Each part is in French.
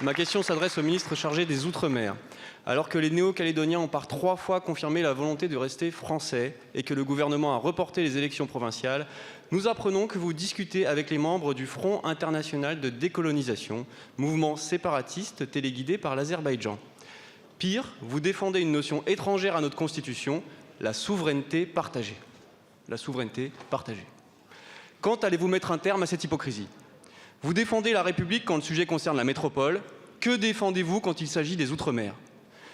Ma question s'adresse au ministre chargé des Outre-mer. Alors que les Néo-Calédoniens ont par 3 fois confirmé la volonté de rester français et que le gouvernement a reporté les élections provinciales, nous apprenons que vous discutez avec les membres du Front international de décolonisation, mouvement séparatiste téléguidé par l'Azerbaïdjan. Pire, vous défendez une notion étrangère à notre Constitution, la souveraineté partagée. La souveraineté partagée. Quand allez-vous mettre un terme à cette hypocrisie ? Vous défendez la République quand le sujet concerne la métropole. Que défendez-vous quand il s'agit des Outre-mer ?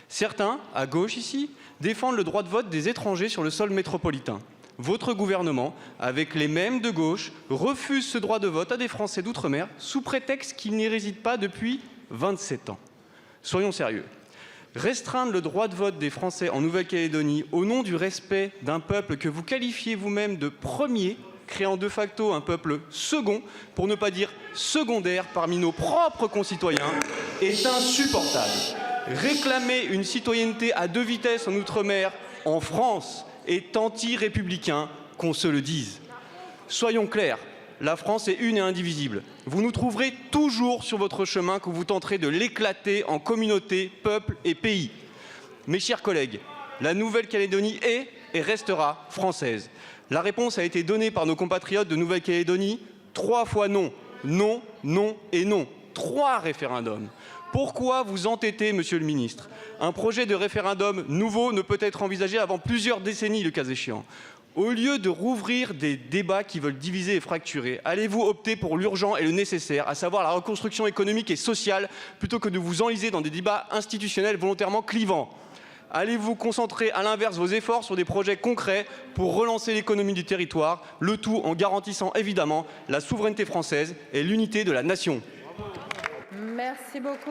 Certains, à gauche ici, défendent le droit de vote des étrangers sur le sol métropolitain. Votre gouvernement, avec les mêmes de gauche, refuse ce droit de vote à des Français d'Outre-mer sous prétexte qu'ils n'y résident pas depuis 27 ans. Soyons sérieux. Restreindre le droit de vote des Français en Nouvelle-Calédonie au nom du respect d'un peuple que vous qualifiez vous-même de premier, créant de facto un peuple second, pour ne pas dire secondaire, parmi nos propres concitoyens, est insupportable. Réclamer une citoyenneté à 2 vitesses en Outre-mer, en France, est anti-républicain, qu'on se le dise. Soyons clairs, la France est une et indivisible. Vous nous trouverez toujours sur votre chemin quand vous tenterez de l'éclater en communautés, peuples et pays. Mes chers collègues, la Nouvelle-Calédonie est et restera française. La réponse a été donnée par nos compatriotes de Nouvelle-Calédonie 3 fois non. Non, non et non. 3 référendums. Pourquoi vous entêtez, monsieur le ministre ? Un projet de référendum nouveau ne peut être envisagé avant plusieurs décennies, le cas échéant. Au lieu de rouvrir des débats qui veulent diviser et fracturer, allez-vous opter pour l'urgent et le nécessaire, à savoir la reconstruction économique et sociale, plutôt que de vous enliser dans des débats institutionnels volontairement clivants ? Allez-vous concentrer à l'inverse vos efforts sur des projets concrets pour relancer l'économie du territoire, le tout en garantissant évidemment la souveraineté française et l'unité de la nation ? Merci beaucoup.